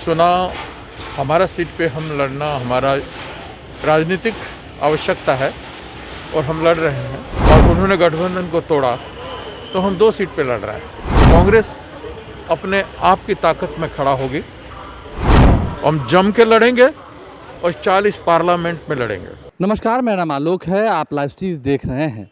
चुनाव हमारा सीट पे हम लड़ना हमारा राजनीतिक आवश्यकता है और हम लड़ रहे हैं। और उन्होंने गठबंधन को तोड़ा तो हम 2 सीट पे लड़ रहे हैं। कांग्रेस अपने आप की ताकत में खड़ा होगी, हम जम के लड़ेंगे और 40 पार्लियामेंट में लड़ेंगे। नमस्कार, मेरा नाम आलोक है। आप लाइव स्ट्रीम देख रहे हैं।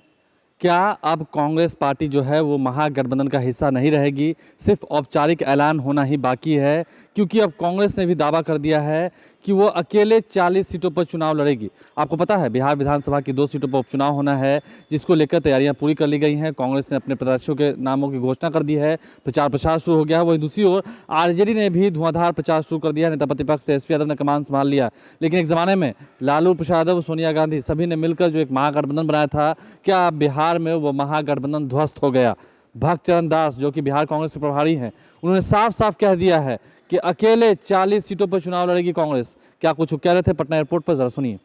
क्या अब कांग्रेस पार्टी जो है वो महागठबंधन का हिस्सा नहीं रहेगी? सिर्फ औपचारिक ऐलान होना ही बाकी है, क्योंकि अब कांग्रेस ने भी दावा कर दिया है कि वो अकेले 40 सीटों पर चुनाव लड़ेगी। आपको पता है बिहार विधानसभा की 2 सीटों पर उपचुनाव होना है, जिसको लेकर तैयारियां पूरी कर ली गई हैं। कांग्रेस ने अपने प्रत्याशियों के नामों की घोषणा कर दी है, प्रचार प्रसार शुरू हो गया है। वहीं दूसरी ओर आरजेडी ने भी धुआंधार प्रचार शुरू कर दिया है। नेता प्रतिपक्ष तेजस्वी यादव ने कमान संभाल लिया। लेकिन एक ज़माने में लालू प्रसाद यादव, सोनिया गांधी सभी ने मिलकर जो एक महागठबंधन बनाया था, क्या बिहार में वो महागठबंधन ध्वस्त हो गया? भक्त चरण दास, जो कि बिहार कांग्रेस के प्रभारी हैं, उन्होंने साफ साफ कह दिया है कि अकेले 40 सीटों पर चुनाव लड़ेगी कांग्रेस। क्या कुछ कह रहे थे पटना एयरपोर्ट पर, जरा सुनिए।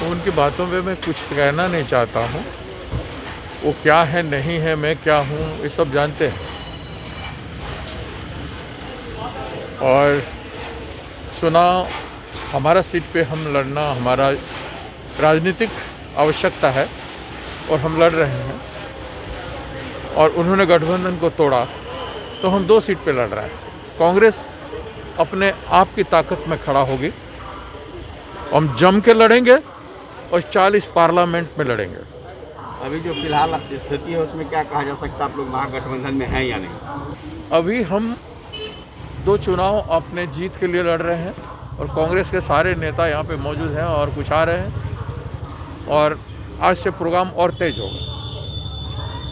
उनकी बातों पे मैं कुछ कहना नहीं चाहता हूँ। वो क्या है नहीं है, मैं क्या हूँ, ये सब जानते हैं। और चुनाव हमारा सीट पे हम लड़ना हमारा राजनीतिक आवश्यकता है और हम लड़ रहे हैं। और उन्होंने गठबंधन को तोड़ा तो हम 2 सीट पे लड़ रहे हैं। कांग्रेस अपने आप की ताकत में खड़ा होगी, हम जम के लड़ेंगे और 40 पार्लियामेंट में लड़ेंगे। अभी जो फिलहाल स्थिति है उसमें क्या कहा जा सकता है, आप लोग महागठबंधन में हैं या नहीं? अभी हम 2 चुनाव अपने जीत के लिए लड़ रहे हैं और कांग्रेस के सारे नेता यहाँ पे मौजूद हैं और कुछ आ रहे हैं और आज से प्रोग्राम और तेज होगा।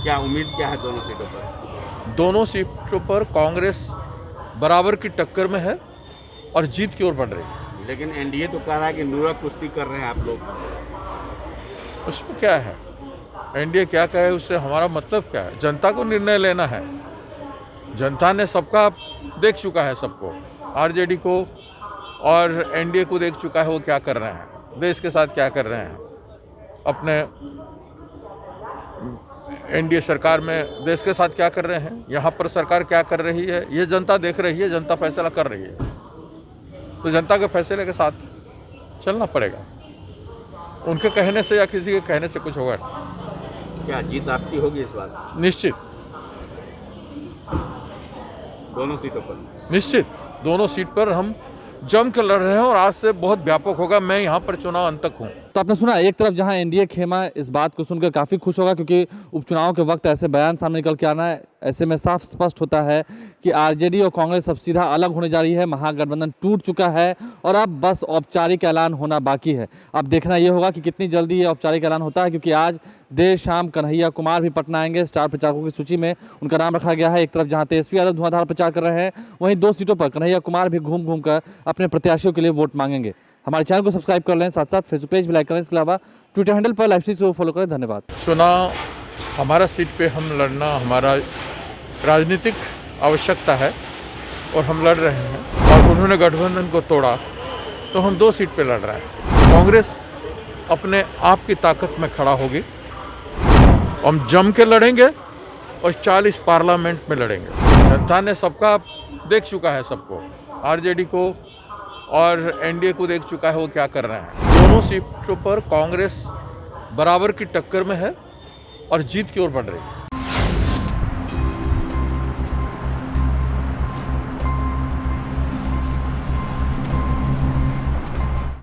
क्या उम्मीद क्या है दोनों सीटों पर? दोनों सीटों पर कांग्रेस बराबर की टक्कर में है और जीत की ओर बढ़ रही है। लेकिन एनडीए तो कह रहा है कि नुरा कुश्ती कर रहे हैं आप लोग। उसमें क्या है, एनडीए क्या कहे उससे हमारा मतलब क्या है? जनता को निर्णय लेना है। जनता ने सबका देख चुका है, सबको, आरजेडी को और एनडीए को देख चुका है वो क्या कर रहे हैं, देश के साथ क्या कर रहे हैं। अपने एनडीए सरकार में देश के साथ क्या कर रहे हैं, यहाँ पर सरकार क्या कर रही है, ये जनता देख रही है, जनता फैसला कर रही है। तो जनता के फैसले के साथ चलना पड़ेगा। उनके कहने से या किसी के कहने से कुछ होगा नहीं। क्या जीत आपकी होगी इस बार? निश्चित, दोनों सीटों पर? निश्चित दोनों सीट पर हम जम कर लड़ रहे हैं और आज से बहुत व्यापक होगा। मैं यहाँ पर चुनाव अंत तक हूँ। तो आपने सुना, एक तरफ जहां एनडीए खेमा इस बात को सुनकर काफ़ी खुश होगा, क्योंकि उपचुनाव के वक्त ऐसे बयान सामने निकल के आना है, ऐसे में साफ स्पष्ट होता है कि आरजेडी और कांग्रेस अब सीधा अलग होने जा रही है। महागठबंधन टूट चुका है और अब बस औपचारिक ऐलान होना बाकी है। अब देखना ये होगा कि कितनी जल्दी ये औपचारिक ऐलान होता है, क्योंकि आज देर शाम कन्हैया कुमार भी पटना आएंगे। स्टार प्रचारकों की सूची में उनका नाम रखा गया है। एक तरफ जहां तेजस्वी यादव धुआंधार प्रचार कर रहे हैं, वहीं 2 सीटों पर कन्हैया कुमार भी घूम घूम कर अपने प्रत्याशियों के लिए वोट मांगेंगे। हमारे चैनल को सब्सक्राइब कर लें, साथ साथ फेसबुक पेज भी लाइक करें। इसके अलावा ट्विटर हैंडल पर लाइव स्ट्रीम को फॉलो करें। धन्यवाद। चुनाव हमारा सीट पे हम लड़ना हमारा राजनीतिक आवश्यकता है और हम लड़ रहे हैं। और उन्होंने गठबंधन को तोड़ा तो हम 2 सीट पे लड़ रहे हैं। कांग्रेस अपने आप की ताकत में खड़ा होगी, हम जम के लड़ेंगे और 40 पार्लियामेंट में लड़ेंगे। जनता ने सबका देख चुका है, सबको, आरजेडी को और एनडीए को देख चुका है वो क्या कर रहे हैं। दोनों सीटों पर कांग्रेस बराबर की टक्कर में है और जीत की ओर बढ़ रही है।